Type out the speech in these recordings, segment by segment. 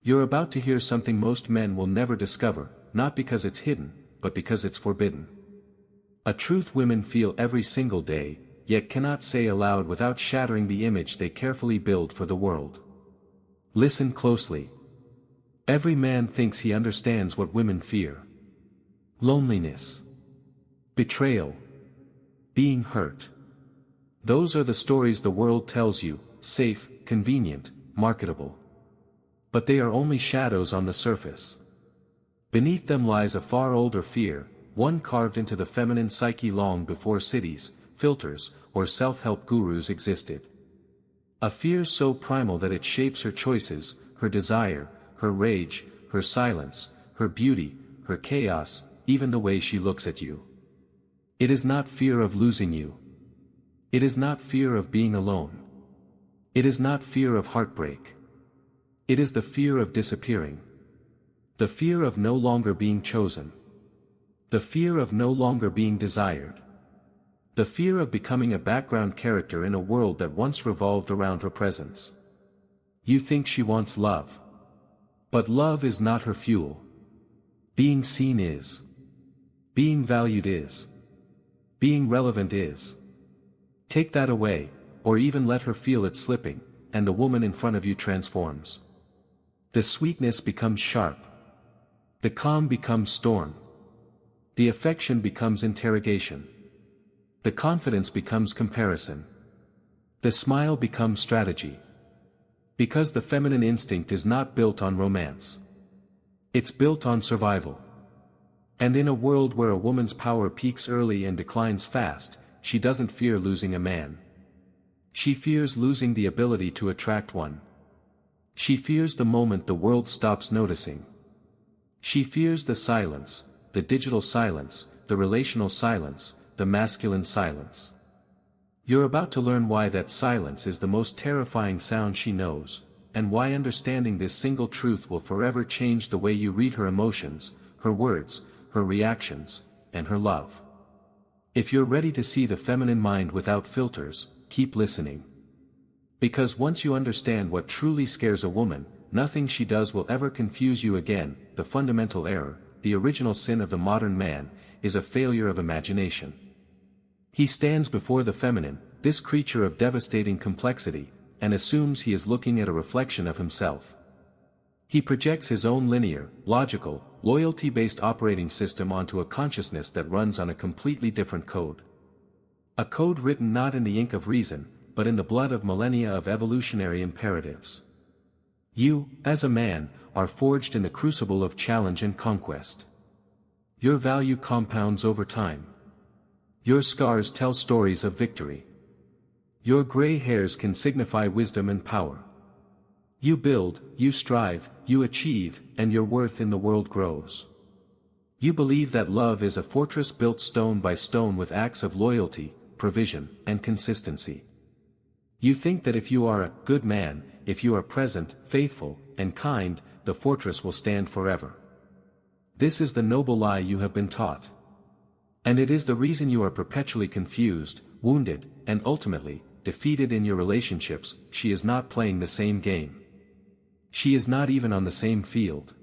You're about to hear something most men will never discover, not because it's hidden, but because it's forbidden. A truth women feel every single day, yet cannot say aloud without shattering the image they carefully build for the world. Listen closely. Every man thinks he understands what women fear. Loneliness. Betrayal. Being hurt. Those are the stories the world tells you, safe, convenient, marketable. But they are only shadows on the surface. Beneath them lies a far older fear, one carved into the feminine psyche long before cities, filters, or self-help gurus existed. A fear so primal that it shapes her choices, her desire, her rage, her silence, her beauty, her chaos, even the way she looks at you. It is not fear of losing you. It is not fear of being alone. It is not fear of heartbreak. It is the fear of disappearing. The fear of no longer being chosen. The fear of no longer being desired. The fear of becoming a background character in a world that once revolved around her presence. You think she wants love. But love is not her fuel. Being seen is. Being valued is. Being relevant is. Take that away, or even let her feel it slipping, and the woman in front of you transforms. The sweetness becomes sharp. The calm becomes storm. The affection becomes interrogation. The confidence becomes comparison. The smile becomes strategy. Because the feminine instinct is not built on romance. It's built on survival. And in a world where a woman's power peaks early and declines fast, she doesn't fear losing a man. She fears losing the ability to attract one. She fears the moment the world stops noticing. She fears the silence, the digital silence, the relational silence, the masculine silence. You're about to learn why that silence is the most terrifying sound she knows, and why understanding this single truth will forever change the way you read her emotions, her words, her reactions, and her love. If you're ready to see the feminine mind without filters, keep listening. Because once you understand what truly scares a woman, nothing she does will ever confuse you again. The fundamental error, the original sin of the modern man, is a failure of imagination. He stands before the feminine, this creature of devastating complexity, and assumes he is looking at a reflection of himself. He projects his own linear, logical, loyalty-based operating system onto a consciousness that runs on a completely different code. A code written not in the ink of reason, but in the blood of millennia of evolutionary imperatives. You, as a man, are forged in the crucible of challenge and conquest. Your value compounds over time. Your scars tell stories of victory. Your gray hairs can signify wisdom and power. You build, you strive, you achieve, and your worth in the world grows. You believe that love is a fortress built stone by stone with acts of loyalty, provision, and consistency. You think that if you are a good man, if you are present, faithful, and kind, the fortress will stand forever. This is the noble lie you have been taught. And it is the reason you are perpetually confused, wounded, and ultimately, defeated in your relationships. She is not playing the same game. She is not even on the same field.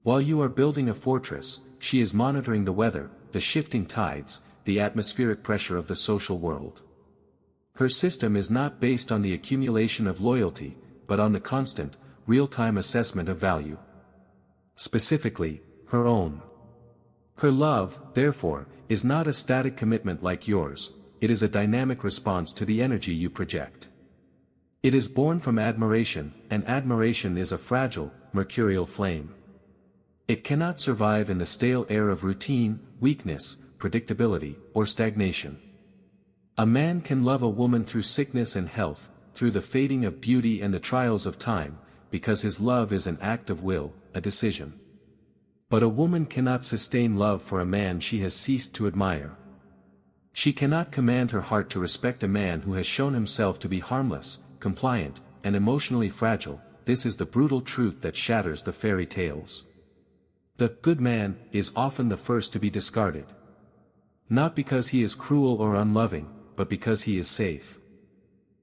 While you are building a fortress, she is monitoring the weather, the shifting tides, the atmospheric pressure of the social world. Her system is not based on the accumulation of loyalty, but on the constant, real-time assessment of value. Specifically, her own. Her love, therefore, is not a static commitment like yours, it is a dynamic response to the energy you project. It is born from admiration, and admiration is a fragile, mercurial flame. It cannot survive in the stale air of routine, weakness, predictability, or stagnation. A man can love a woman through sickness and health, through the fading of beauty and the trials of time, because his love is an act of will, a decision. But a woman cannot sustain love for a man she has ceased to admire. She cannot command her heart to respect a man who has shown himself to be harmless, compliant, and emotionally fragile. This is the brutal truth that shatters the fairy tales. The good man is often the first to be discarded. Not because he is cruel or unloving, but because he is safe.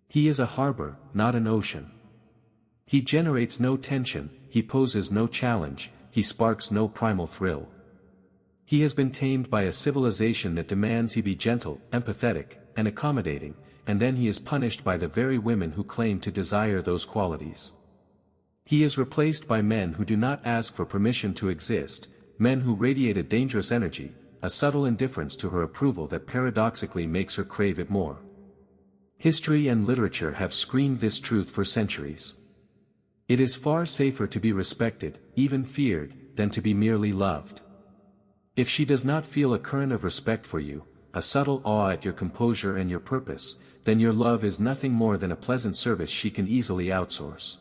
He is a harbor, not an ocean. He generates no tension, he poses no challenge, he sparks no primal thrill. He has been tamed by a civilization that demands he be gentle, empathetic, and accommodating, and then he is punished by the very women who claim to desire those qualities. He is replaced by men who do not ask for permission to exist, men who radiate a dangerous energy, a subtle indifference to her approval that paradoxically makes her crave it more. History and literature have screened this truth for centuries. It is far safer to be respected, even feared, than to be merely loved. If she does not feel a current of respect for you, a subtle awe at your composure and your purpose, then your love is nothing more than a pleasant service she can easily outsource.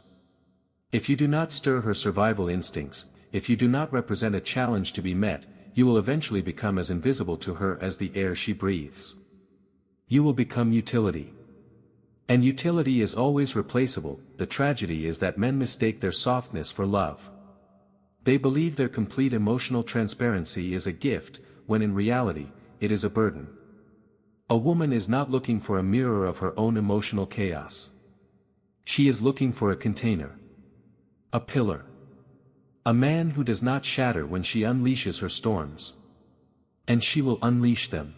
If you do not stir her survival instincts, if you do not represent a challenge to be met, you will eventually become as invisible to her as the air she breathes. You will become utility. And utility is always replaceable. The tragedy is that men mistake their softness for love. They believe their complete emotional transparency is a gift, when in reality, it is a burden. A woman is not looking for a mirror of her own emotional chaos. She is looking for a container. A pillar. A man who does not shatter when she unleashes her storms. And she will unleash them.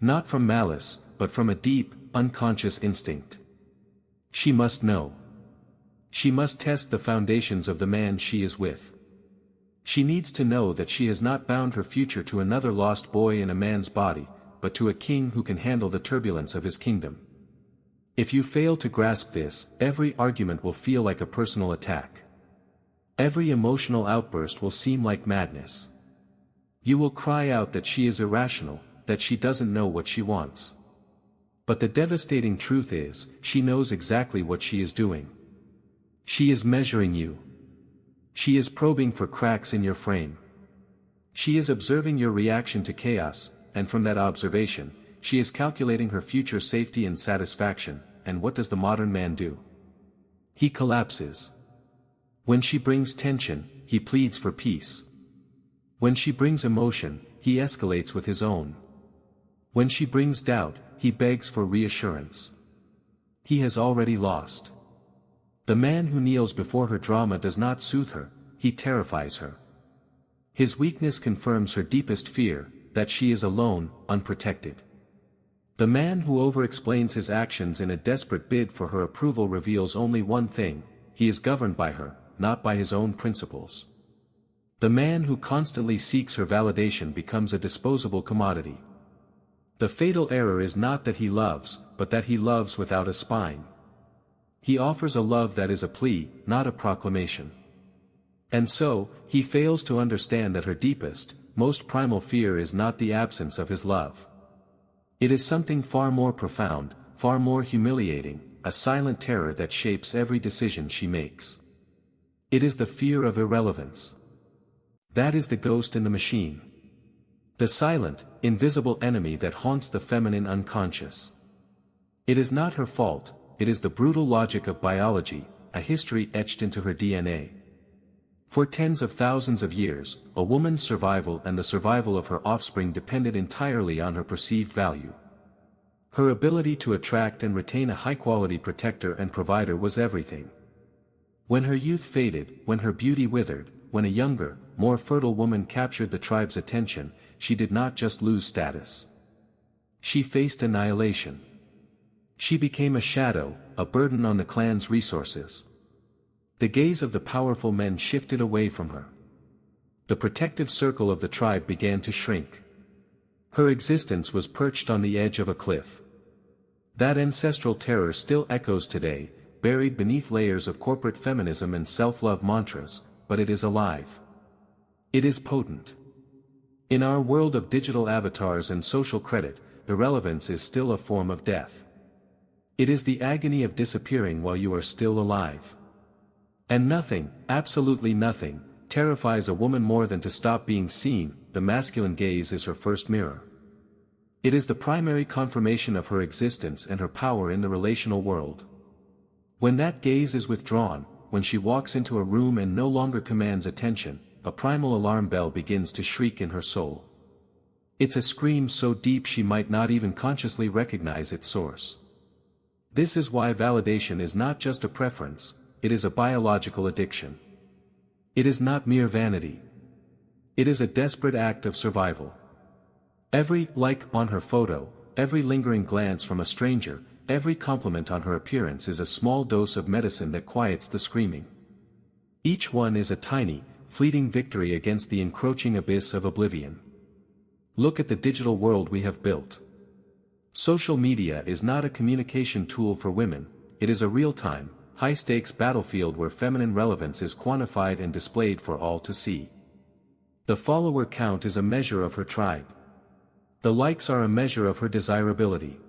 Not from malice, but from a deep, unconscious instinct. She must know. She must test the foundations of the man she is with. She needs to know that she has not bound her future to another lost boy in a man's body, but to a king who can handle the turbulence of his kingdom. If you fail to grasp this, every argument will feel like a personal attack. Every emotional outburst will seem like madness. You will cry out that she is irrational, that she doesn't know what she wants. But the devastating truth is, she knows exactly what she is doing. She is measuring you. She is probing for cracks in your frame. She is observing your reaction to chaos, and from that observation, she is calculating her future safety and satisfaction. And what does the modern man do? He collapses. When she brings tension, he pleads for peace. When she brings emotion, he escalates with his own. When she brings doubt, he begs for reassurance. He has already lost. The man who kneels before her drama does not soothe her, he terrifies her. His weakness confirms her deepest fear, that she is alone, unprotected. The man who over-explains his actions in a desperate bid for her approval reveals only one thing: he is governed by her, not by his own principles. The man who constantly seeks her validation becomes a disposable commodity. The fatal error is not that he loves, but that he loves without a spine. He offers a love that is a plea, not a proclamation. And so, he fails to understand that her deepest, most primal fear is not the absence of his love. It is something far more profound, far more humiliating, a silent terror that shapes every decision she makes. It is the fear of irrelevance. That is the ghost in the machine. The silent, invisible enemy that haunts the feminine unconscious. It is not her fault, it is the brutal logic of biology, a history etched into her DNA. For tens of thousands of years, a woman's survival and the survival of her offspring depended entirely on her perceived value. Her ability to attract and retain a high-quality protector and provider was everything. When her youth faded, when her beauty withered, when a younger, more fertile woman captured the tribe's attention, she did not just lose status. She faced annihilation. She became a shadow, a burden on the clan's resources. The gaze of the powerful men shifted away from her. The protective circle of the tribe began to shrink. Her existence was perched on the edge of a cliff. That ancestral terror still echoes today, buried beneath layers of corporate feminism and self-love mantras, but it is alive. It is potent. In our world of digital avatars and social credit, irrelevance is still a form of death. It is the agony of disappearing while you are still alive. And nothing, absolutely nothing, terrifies a woman more than to stop being seen. The masculine gaze is her first mirror. It is the primary confirmation of her existence and her power in the relational world. When that gaze is withdrawn, when she walks into a room and no longer commands attention, a primal alarm bell begins to shriek in her soul. It's a scream so deep she might not even consciously recognize its source. This is why validation is not just a preference, it is a biological addiction. It is not mere vanity. It is a desperate act of survival. Every like on her photo, every lingering glance from a stranger, every compliment on her appearance is a small dose of medicine that quiets the screaming. Each one is a tiny, fleeting victory against the encroaching abyss of oblivion. Look at the digital world we have built. Social media is not a communication tool for women, it is a real-time, high-stakes battlefield where feminine relevance is quantified and displayed for all to see. The follower count is a measure of her tribe. The likes are a measure of her desirability.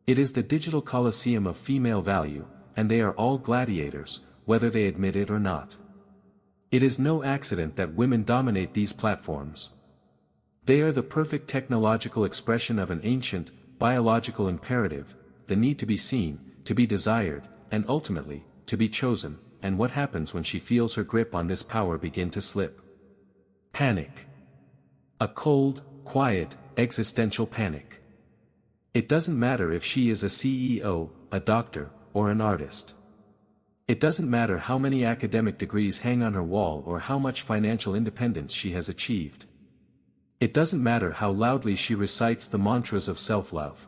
It is the digital coliseum of female value, and they are all gladiators, whether they admit it or not. It is no accident that women dominate these platforms. They are the perfect technological expression of an ancient, biological imperative, the need to be seen, to be desired, and ultimately, to be chosen, and what happens when she feels her grip on this power begin to slip? Panic. A cold, quiet, existential panic. It doesn't matter if she is a CEO, a doctor, or an artist. It doesn't matter how many academic degrees hang on her wall or how much financial independence she has achieved. It doesn't matter how loudly she recites the mantras of self-love.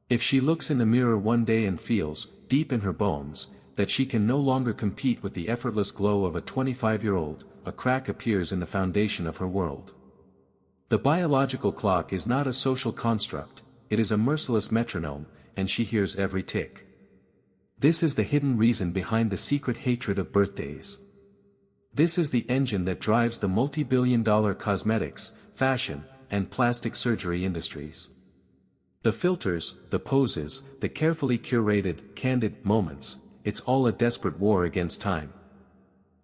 If she looks in the mirror one day and feels, deep in her bones, that she can no longer compete with the effortless glow of a 25-year-old, a crack appears in the foundation of her world. The biological clock is not a social construct, it is a merciless metronome, and she hears every tick. This is the hidden reason behind the secret hatred of birthdays. This is the engine that drives the multi-billion-dollar cosmetics, fashion, and plastic surgery industries. The filters, the poses, the carefully curated, candid moments, it's all a desperate war against time.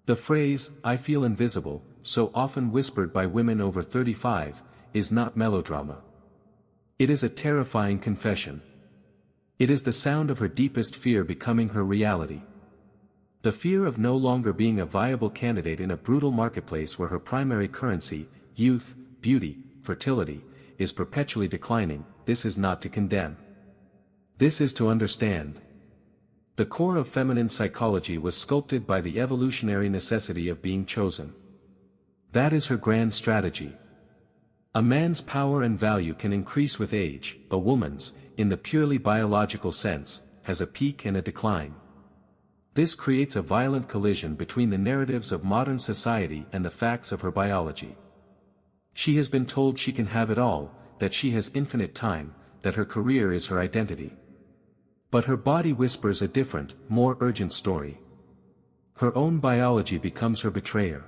The phrase, "I feel invisible," so often whispered by women over 35, is not melodrama. It is a terrifying confession. It is the sound of her deepest fear becoming her reality. The fear of no longer being a viable candidate in a brutal marketplace where her primary currency, youth, beauty, fertility, is perpetually declining. This is not to condemn. This is to understand. The core of feminine psychology was sculpted by the evolutionary necessity of being chosen. That is her grand strategy. A man's power and value can increase with age, a woman's, in the purely biological sense, has a peak and a decline. This creates a violent collision between the narratives of modern society and the facts of her biology. She has been told she can have it all, that she has infinite time, that her career is her identity. But her body whispers a different, more urgent story. Her own biology becomes her betrayer.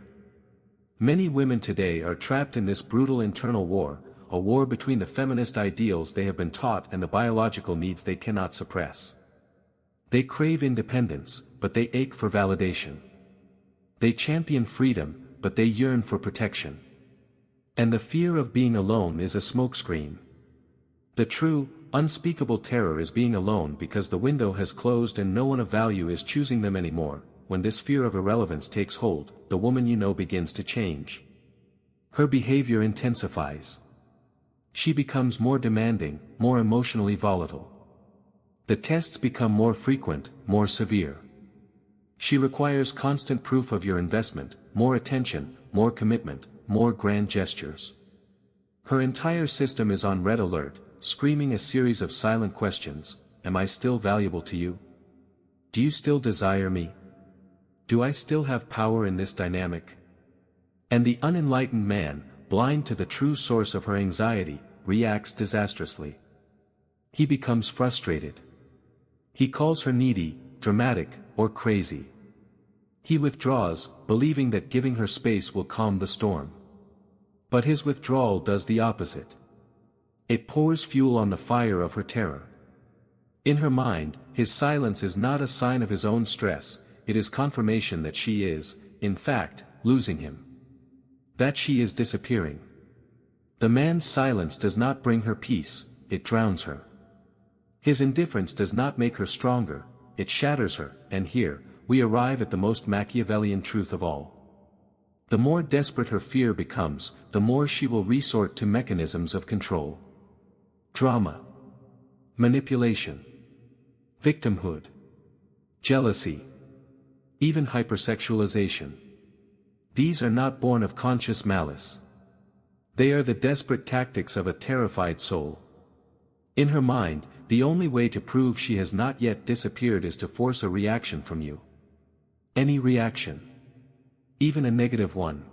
Many women today are trapped in this brutal internal war, a war between the feminist ideals they have been taught and the biological needs they cannot suppress. They crave independence, but they ache for validation. They champion freedom, but they yearn for protection. And the fear of being alone is a smokescreen. The true, unspeakable terror is being alone because the window has closed and no one of value is choosing them anymore. When this fear of irrelevance takes hold, the woman you know begins to change. Her behavior intensifies. She becomes more demanding, more emotionally volatile. The tests become more frequent, more severe. She requires constant proof of your investment, more attention, more commitment, more grand gestures. Her entire system is on red alert, screaming a series of silent questions. Am I still valuable to you? Do you still desire me? Do I still have power in this dynamic? And the unenlightened man, blind to the true source of her anxiety, reacts disastrously. He becomes frustrated. He calls her needy, dramatic, or crazy. He withdraws, believing that giving her space will calm the storm. But his withdrawal does the opposite. It pours fuel on the fire of her terror. In her mind, his silence is not a sign of his own stress, it is confirmation that she is, in fact, losing him. That she is disappearing. The man's silence does not bring her peace, it drowns her. His indifference does not make her stronger, it shatters her, and here, we arrive at the most Machiavellian truth of all. The more desperate her fear becomes, the more she will resort to mechanisms of control. Drama. Manipulation. Victimhood. Jealousy. Even hypersexualization. These are not born of conscious malice. They are the desperate tactics of a terrified soul. In her mind, the only way to prove she has not yet disappeared is to force a reaction from you. Any reaction. Even a negative one.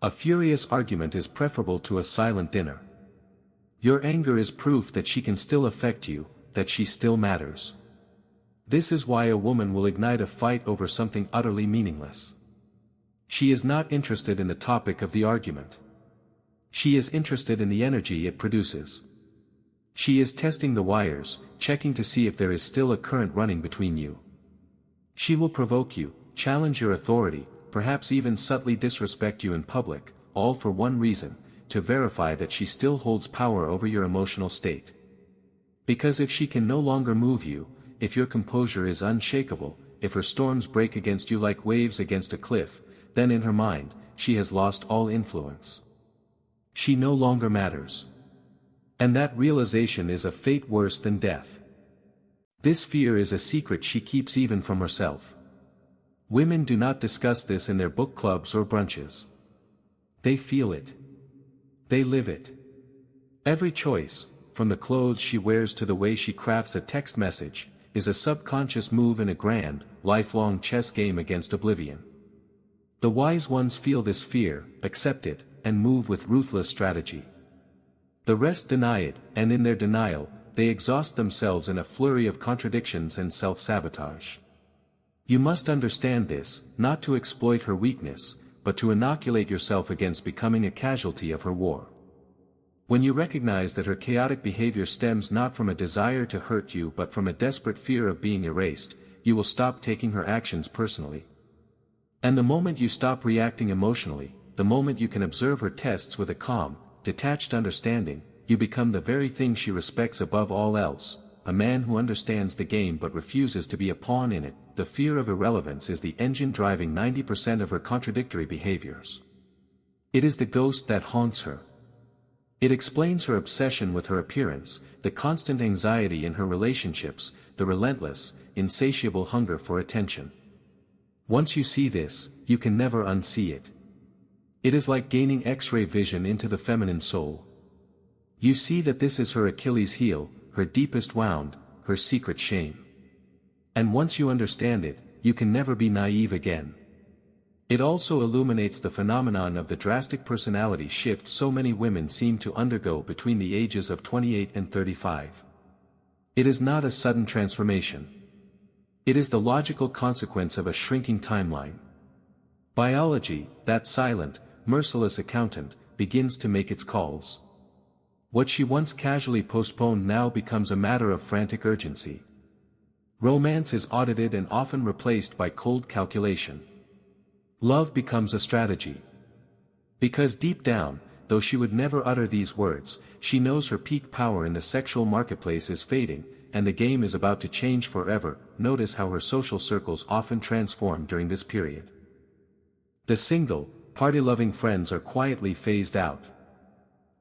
A furious argument is preferable to a silent dinner. Your anger is proof that she can still affect you, that she still matters. This is why a woman will ignite a fight over something utterly meaningless. She is not interested in the topic of the argument. She is interested in the energy it produces. She is testing the wires, checking to see if there is still a current running between you. She will provoke you, challenge your authority, perhaps even subtly disrespect you in public, all for one reason, to verify that she still holds power over your emotional state. Because if she can no longer move you, if your composure is unshakable, if her storms break against you like waves against a cliff, then in her mind, she has lost all influence. She no longer matters. And that realization is a fate worse than death. This fear is a secret she keeps even from herself. Women do not discuss this in their book clubs or brunches. They feel it. They live it. Every choice, from the clothes she wears to the way she crafts a text message, is a subconscious move in a grand, lifelong chess game against oblivion. The wise ones feel this fear, accept it, and move with ruthless strategy. The rest deny it, and in their denial, they exhaust themselves in a flurry of contradictions and self-sabotage. You must understand this, not to exploit her weakness, but to inoculate yourself against becoming a casualty of her war. When you recognize that her chaotic behavior stems not from a desire to hurt you but from a desperate fear of being erased, you will stop taking her actions personally. And the moment you stop reacting emotionally, the moment you can observe her tests with a calm, detached understanding, you become the very thing she respects above all else, a man who understands the game but refuses to be a pawn in it. The fear of irrelevance is the engine driving 90% of her contradictory behaviors. It is the ghost that haunts her. It explains her obsession with her appearance, the constant anxiety in her relationships, the relentless, insatiable hunger for attention. Once you see this, you can never unsee it. It is like gaining X-ray vision into the feminine soul. You see that this is her Achilles heel, her deepest wound, her secret shame. And once you understand it, you can never be naive again. It also illuminates the phenomenon of the drastic personality shift so many women seem to undergo between the ages of 28 and 35. It is not a sudden transformation. It is the logical consequence of a shrinking timeline. Biology, that silent, merciless accountant, begins to make its calls. What she once casually postponed now becomes a matter of frantic urgency. Romance is audited and often replaced by cold calculation. Love becomes a strategy. Because deep down, though she would never utter these words, she knows her peak power in the sexual marketplace is fading, and the game is about to change forever. Notice how her social circles often transform during this period. The single, party-loving friends are quietly phased out.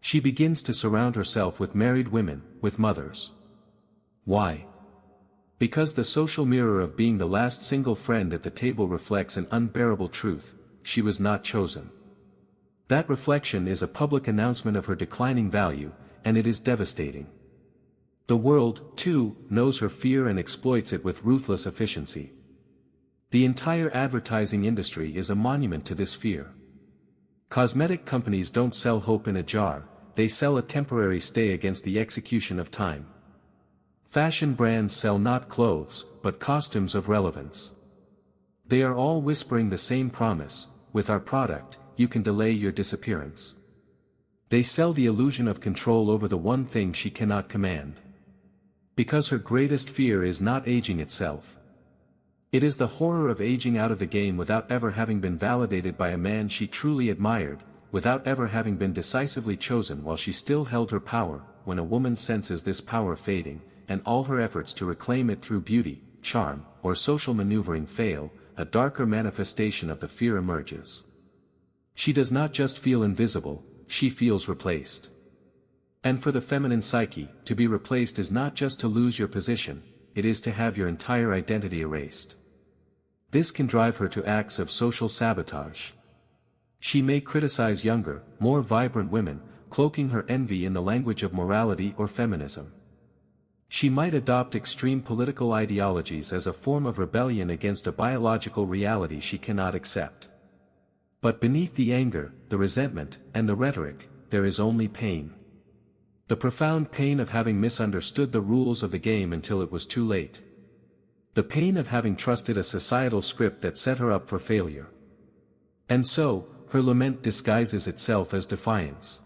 She begins to surround herself with married women, with mothers. Why? Because the social mirror of being the last single friend at the table reflects an unbearable truth: she was not chosen. That reflection is a public announcement of her declining value, and it is devastating. The world, too, knows her fear and exploits it with ruthless efficiency. The entire advertising industry is a monument to this fear. Cosmetic companies don't sell hope in a jar, they sell a temporary stay against the execution of time. Fashion brands sell not clothes, but costumes of relevance. They are all whispering the same promise: with our product, you can delay your disappearance. They sell the illusion of control over the one thing she cannot command. Because her greatest fear is not aging itself. It is the horror of aging out of the game without ever having been validated by a man she truly admired, without ever having been decisively chosen while she still held her power. When a woman senses this power fading, and all her efforts to reclaim it through beauty, charm, or social maneuvering fail, a darker manifestation of the fear emerges. She does not just feel invisible, she feels replaced. And for the feminine psyche, to be replaced is not just to lose your position, it is to have your entire identity erased. This can drive her to acts of social sabotage. She may criticize younger, more vibrant women, cloaking her envy in the language of morality or feminism. She might adopt extreme political ideologies as a form of rebellion against a biological reality she cannot accept. But beneath the anger, the resentment, and the rhetoric, there is only pain. The profound pain of having misunderstood the rules of the game until it was too late. The pain of having trusted a societal script that set her up for failure. And so, her lament disguises itself as defiance.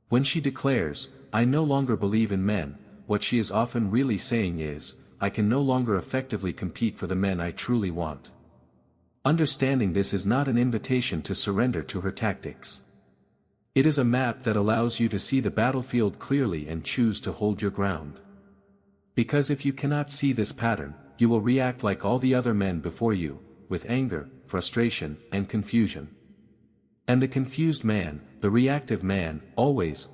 When she declares, "I no longer believe in men," what she is often really saying is, "I can no longer effectively compete for the men I truly want." Understanding this is not an invitation to surrender to her tactics. It is a map that allows you to see the battlefield clearly and choose to hold your ground. Because if you cannot see this pattern, you will react like all the other men before you, with anger, frustration, and confusion. And the confused man, the reactive man, always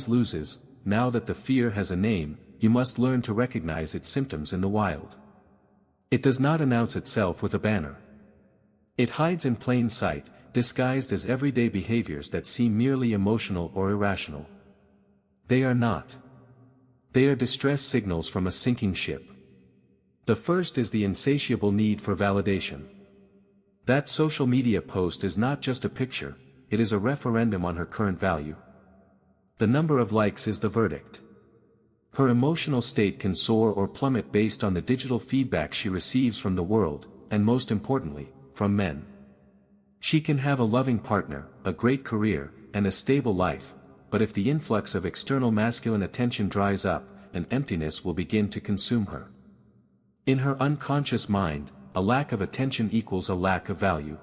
loses. Now that the fear has a name, you must learn to recognize its symptoms in the wild. It does not announce itself with a banner. It hides in plain sight, disguised as everyday behaviors that seem merely emotional or irrational. They are not. They are distress signals from a sinking ship. The first is the insatiable need for validation. That social media post is not just a picture, it is a referendum on her current value. The number of likes is the verdict. Her emotional state can soar or plummet based on the digital feedback she receives from the world, and most importantly, from men. She can have a loving partner, a great career, and a stable life, but if the influx of external masculine attention dries up, an emptiness will begin to consume her. In her unconscious mind, a lack of attention equals a lack of value.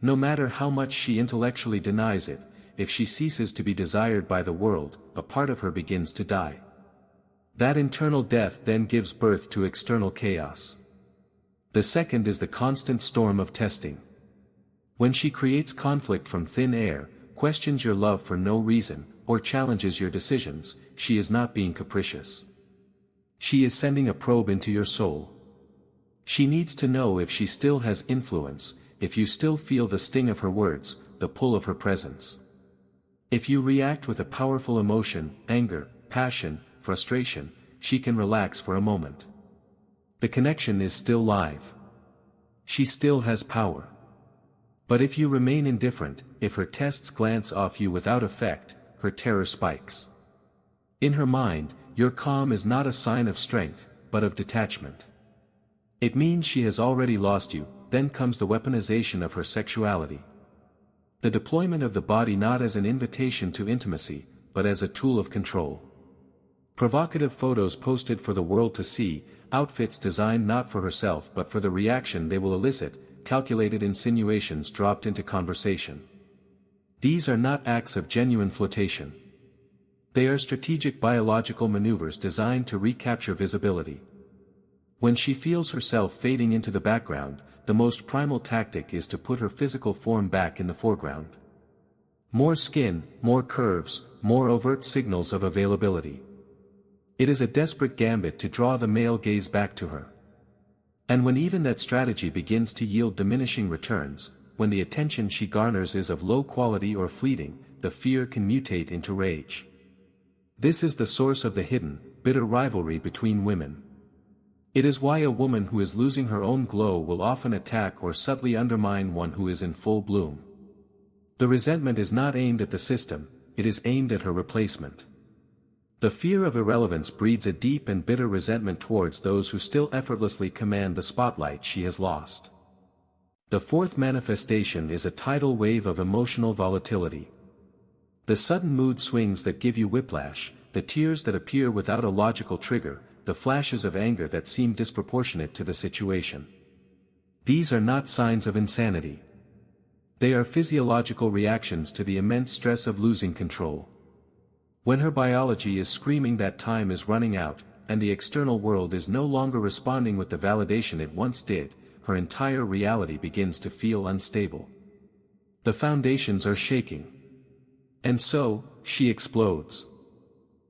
No matter how much she intellectually denies it, if she ceases to be desired by the world, a part of her begins to die. That internal death then gives birth to external chaos. The second is the constant storm of testing. When she creates conflict from thin air, questions your love for no reason, or challenges your decisions, she is not being capricious. She is sending a probe into your soul. She needs to know if she still has influence, if you still feel the sting of her words, the pull of her presence. If you react with a powerful emotion, anger, passion, frustration, she can relax for a moment. The connection is still live. She still has power. But if you remain indifferent, if her tests glance off you without effect, her terror spikes. In her mind, your calm is not a sign of strength, but of detachment. It means she has already lost you. Then comes the weaponization of her sexuality. The deployment of the body not as an invitation to intimacy, but as a tool of control. Provocative photos posted for the world to see, outfits designed not for herself but for the reaction they will elicit, calculated insinuations dropped into conversation. These are not acts of genuine flirtation. They are strategic biological maneuvers designed to recapture visibility. When she feels herself fading into the background, the most primal tactic is to put her physical form back in the foreground. More skin, more curves, more overt signals of availability. It is a desperate gambit to draw the male gaze back to her. And when even that strategy begins to yield diminishing returns, when the attention she garners is of low quality or fleeting, the fear can mutate into rage. This is the source of the hidden, bitter rivalry between women. It is why a woman who is losing her own glow will often attack or subtly undermine one who is in full bloom. The resentment is not aimed at the system, it is aimed at her replacement. The fear of irrelevance breeds a deep and bitter resentment towards those who still effortlessly command the spotlight she has lost. The fourth manifestation is a tidal wave of emotional volatility. The sudden mood swings that give you whiplash, the tears that appear without a logical trigger, the flashes of anger that seem disproportionate to the situation. These are not signs of insanity. They are physiological reactions to the immense stress of losing control. When her biology is screaming that time is running out, and the external world is no longer responding with the validation it once did, her entire reality begins to feel unstable. The foundations are shaking. And so, she explodes.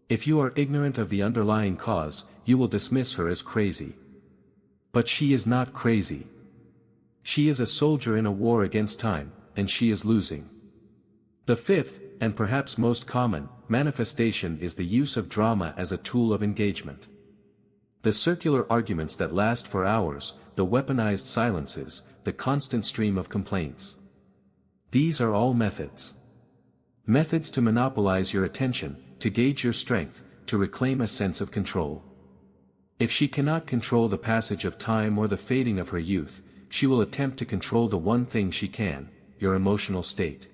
If you are ignorant of the underlying cause, you will dismiss her as crazy. But she is not crazy. She is a soldier in a war against time, and she is losing. The fifth, and perhaps most common, manifestation is the use of drama as a tool of engagement. The circular arguments that last for hours, the weaponized silences, the constant stream of complaints. These are all methods. Methods to monopolize your attention, to gauge your strength, to reclaim a sense of control. If she cannot control the passage of time or the fading of her youth, she will attempt to control the one thing she can, your emotional state.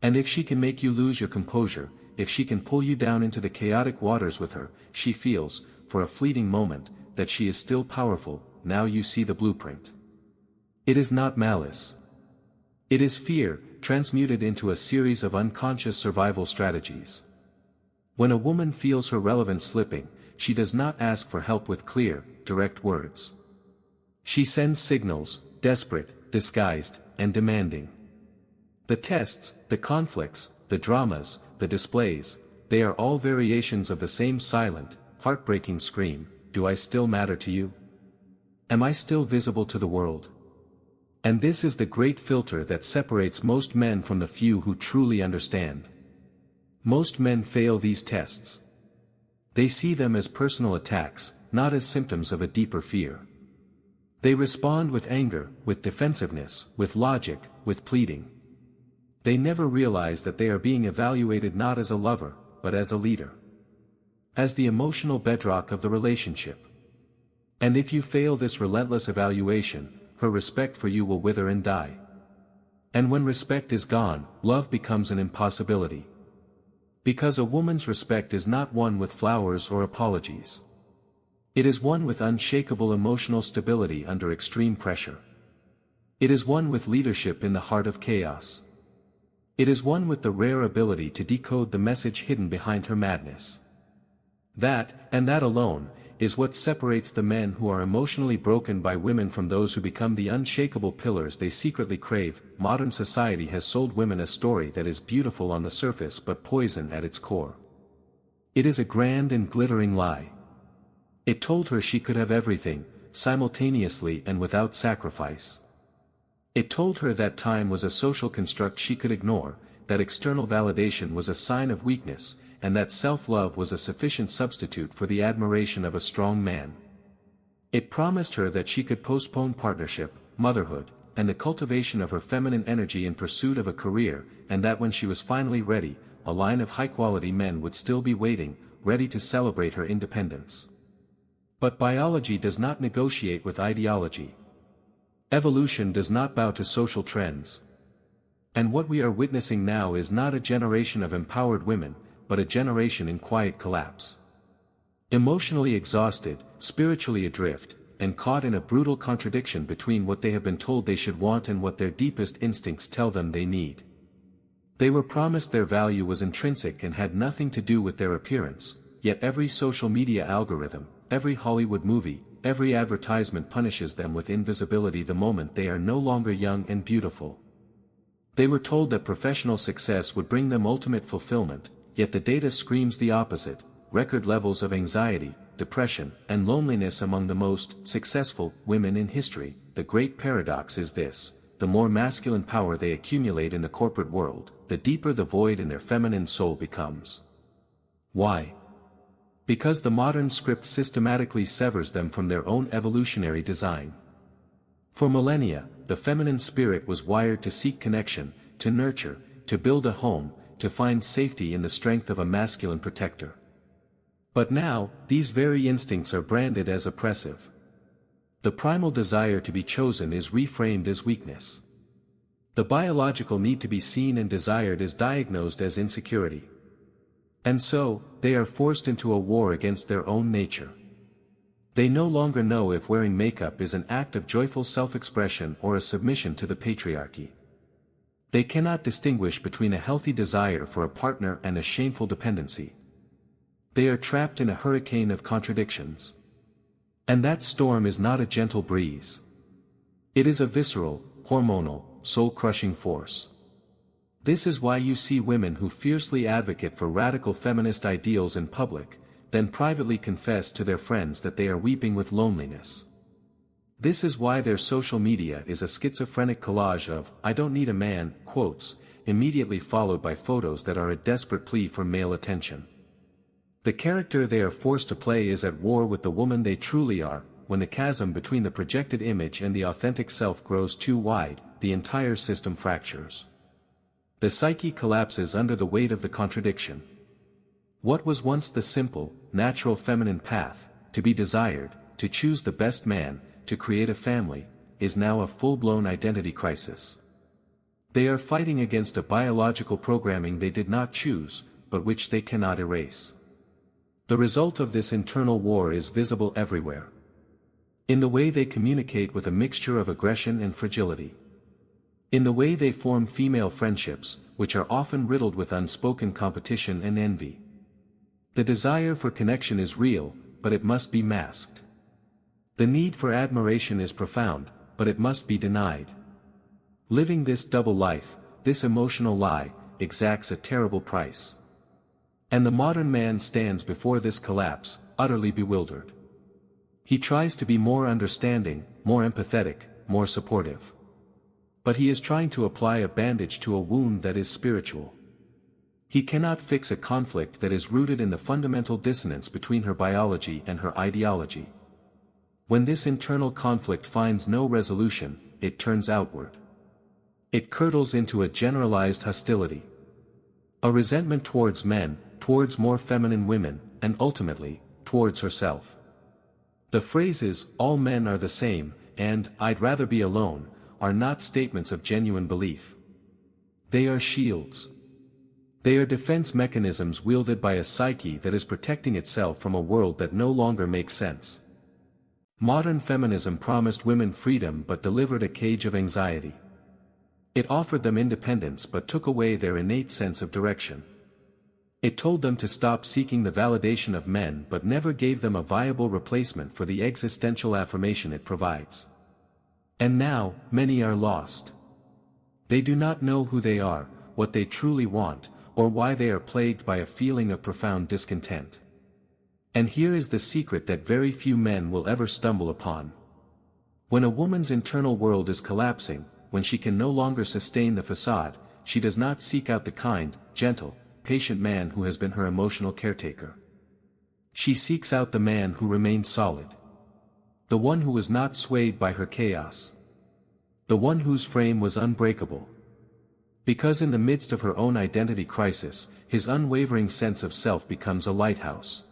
And if she can make you lose your composure, if she can pull you down into the chaotic waters with her, she feels, for a fleeting moment, that she is still powerful. Now you see the blueprint. It is not malice. It is fear, transmuted into a series of unconscious survival strategies. When a woman feels her relevance slipping, she does not ask for help with clear, direct words. She sends signals, desperate, disguised, and demanding. The tests, the conflicts, the dramas, the displays, they are all variations of the same silent, heartbreaking scream, "Do I still matter to you? Am I still visible to the world?" And this is the great filter that separates most men from the few who truly understand. Most men fail these tests. They see them as personal attacks, not as symptoms of a deeper fear. They respond with anger, with defensiveness, with logic, with pleading. They never realize that they are being evaluated not as a lover, but as a leader. As the emotional bedrock of the relationship. And if you fail this relentless evaluation, her respect for you will wither and die. And when respect is gone, love becomes an impossibility. Because a woman's respect is not one with flowers or apologies. It is one with unshakable emotional stability under extreme pressure. It is one with leadership in the heart of chaos. It is one with the rare ability to decode the message hidden behind her madness. That, and that alone, is what separates the men who are emotionally broken by women from those who become the unshakable pillars they secretly crave. Modern society has sold women a story that is beautiful on the surface but poison at its core. It is a grand and glittering lie. It told her she could have everything, simultaneously and without sacrifice. It told her that time was a social construct she could ignore, that external validation was a sign of weakness, and that self-love was a sufficient substitute for the admiration of a strong man. It promised her that she could postpone partnership, motherhood, and the cultivation of her feminine energy in pursuit of a career, and that when she was finally ready, a line of high-quality men would still be waiting, ready to celebrate her independence. But biology does not negotiate with ideology. Evolution does not bow to social trends. And what we are witnessing now is not a generation of empowered women, but a generation in quiet collapse. Emotionally exhausted, spiritually adrift, and caught in a brutal contradiction between what they have been told they should want and what their deepest instincts tell them they need. They were promised their value was intrinsic and had nothing to do with their appearance, yet every social media algorithm, every Hollywood movie, every advertisement punishes them with invisibility the moment they are no longer young and beautiful. They were told that professional success would bring them ultimate fulfillment, yet the data screams the opposite: record levels of anxiety, depression, and loneliness among the most successful women in history. The great paradox is this: the more masculine power they accumulate in the corporate world, the deeper the void in their feminine soul becomes. Why? Because the modern script systematically severs them from their own evolutionary design. For millennia, the feminine spirit was wired to seek connection, to nurture, to build a home, to find safety in the strength of a masculine protector. But now, these very instincts are branded as oppressive. The primal desire to be chosen is reframed as weakness. The biological need to be seen and desired is diagnosed as insecurity. And so, they are forced into a war against their own nature. They no longer know if wearing makeup is an act of joyful self-expression or a submission to the patriarchy. They cannot distinguish between a healthy desire for a partner and a shameful dependency. They are trapped in a hurricane of contradictions. And that storm is not a gentle breeze. It is a visceral, hormonal, soul-crushing force. This is why you see women who fiercely advocate for radical feminist ideals in public, then privately confess to their friends that they are weeping with loneliness. This is why their social media is a schizophrenic collage of "I don't need a man" quotes, immediately followed by photos that are a desperate plea for male attention. The character they are forced to play is at war with the woman they truly are. When the chasm between the projected image and the authentic self grows too wide, the entire system fractures. The psyche collapses under the weight of the contradiction. What was once the simple, natural feminine path, to be desired, to choose the best man, to create a family, is now a full-blown identity crisis. They are fighting against a biological programming they did not choose, but which they cannot erase. The result of this internal war is visible everywhere. In the way they communicate with a mixture of aggression and fragility. In the way they form female friendships, which are often riddled with unspoken competition and envy. The desire for connection is real, but it must be masked. The need for admiration is profound, but it must be denied. Living this double life, this emotional lie, exacts a terrible price. And the modern man stands before this collapse, utterly bewildered. He tries to be more understanding, more empathetic, more supportive. But he is trying to apply a bandage to a wound that is spiritual. He cannot fix a conflict that is rooted in the fundamental dissonance between her biology and her ideology. When this internal conflict finds no resolution, it turns outward. It curdles into a generalized hostility. A resentment towards men, towards more feminine women, and ultimately, towards herself. The phrases, "all men are the same," and "I'd rather be alone," are not statements of genuine belief. They are shields. They are defense mechanisms wielded by a psyche that is protecting itself from a world that no longer makes sense. Modern feminism promised women freedom but delivered a cage of anxiety. It offered them independence but took away their innate sense of direction. It told them to stop seeking the validation of men but never gave them a viable replacement for the existential affirmation it provides. And now, many are lost. They do not know who they are, what they truly want, or why they are plagued by a feeling of profound discontent. And here is the secret that very few men will ever stumble upon. When a woman's internal world is collapsing, when she can no longer sustain the facade, she does not seek out the kind, gentle, patient man who has been her emotional caretaker. She seeks out the man who remained solid. The one who was not swayed by her chaos. The one whose frame was unbreakable. Because in the midst of her own identity crisis, his unwavering sense of self becomes a lighthouse.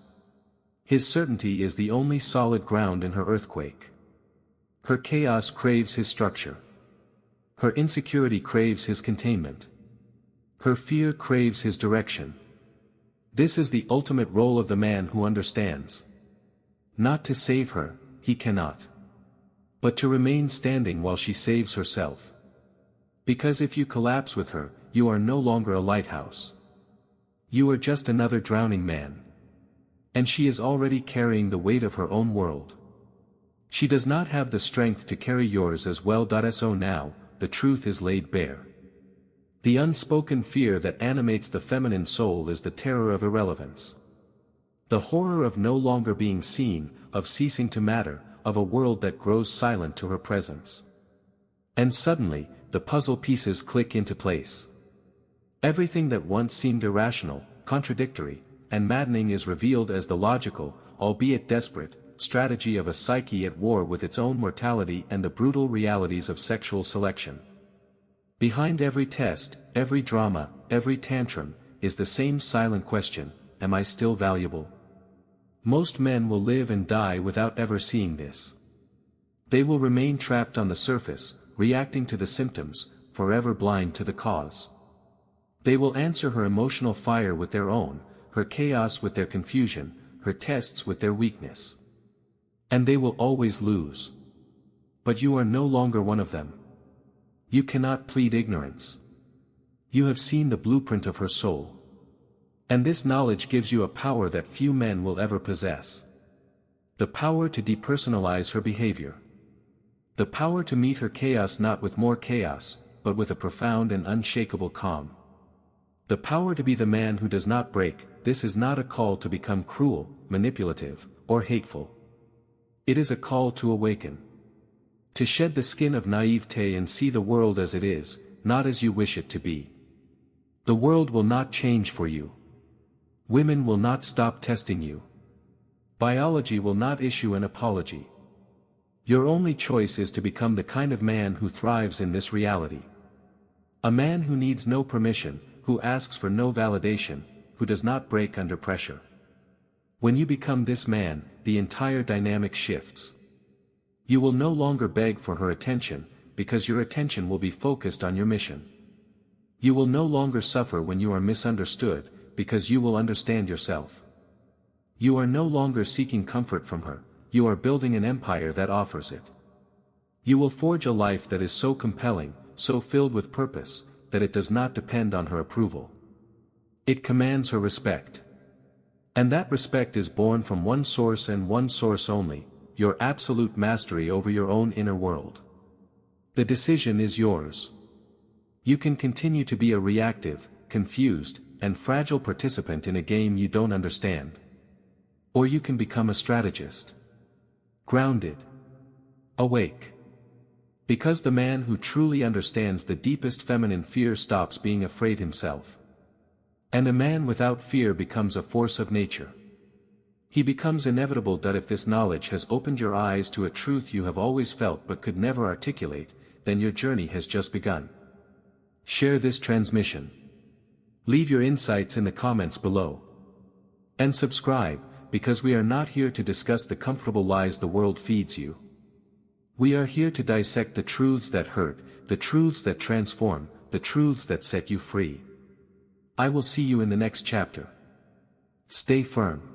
His certainty is the only solid ground in her earthquake. Her chaos craves his structure. Her insecurity craves his containment. Her fear craves his direction. This is the ultimate role of the man who understands. Not to save her, he cannot. But to remain standing while she saves herself. Because if you collapse with her, you are no longer a lighthouse. You are just another drowning man. And she is already carrying the weight of her own world. She does not have the strength to carry yours as well. So now, the truth is laid bare. The unspoken fear that animates the feminine soul is the terror of irrelevance. The horror of no longer being seen, of ceasing to matter, of a world that grows silent to her presence. And suddenly, the puzzle pieces click into place. Everything that once seemed irrational, contradictory, and maddening is revealed as the logical, albeit desperate, strategy of a psyche at war with its own mortality and the brutal realities of sexual selection. Behind every test, every drama, every tantrum, is the same silent question: am I still valuable? Most men will live and die without ever seeing this. They will remain trapped on the surface, reacting to the symptoms, forever blind to the cause. They will answer her emotional fire with their own, her chaos with their confusion, her tests with their weakness. And they will always lose. But you are no longer one of them. You cannot plead ignorance. You have seen the blueprint of her soul. And this knowledge gives you a power that few men will ever possess. The power to depersonalize her behavior. The power to meet her chaos not with more chaos, but with a profound and unshakable calm. The power to be the man who does not break. This is not a call to become cruel, manipulative, or hateful. It is a call to awaken. To shed the skin of naivete and see the world as it is, not as you wish it to be. The world will not change for you. Women will not stop testing you. Biology will not issue an apology. Your only choice is to become the kind of man who thrives in this reality. A man who needs no permission, who asks for no validation, who does not break under pressure. When you become this man, the entire dynamic shifts. You will no longer beg for her attention, because your attention will be focused on your mission. You will no longer suffer when you are misunderstood, because you will understand yourself. You are no longer seeking comfort from her, you are building an empire that offers it. You will forge a life that is so compelling, so filled with purpose, that it does not depend on her approval. It commands her respect. And that respect is born from one source and one source only, your absolute mastery over your own inner world. The decision is yours. You can continue to be a reactive, confused, and fragile participant in a game you don't understand. Or you can become a strategist. Grounded. Awake. Because the man who truly understands the deepest feminine fear stops being afraid himself. And a man without fear becomes a force of nature. He becomes inevitable. If this knowledge has opened your eyes to a truth you have always felt but could never articulate, then your journey has just begun. Share this transmission. Leave your insights in the comments below. And subscribe, because we are not here to discuss the comfortable lies the world feeds you. We are here to dissect the truths that hurt, the truths that transform, the truths that set you free. I will see you in the next chapter. Stay firm.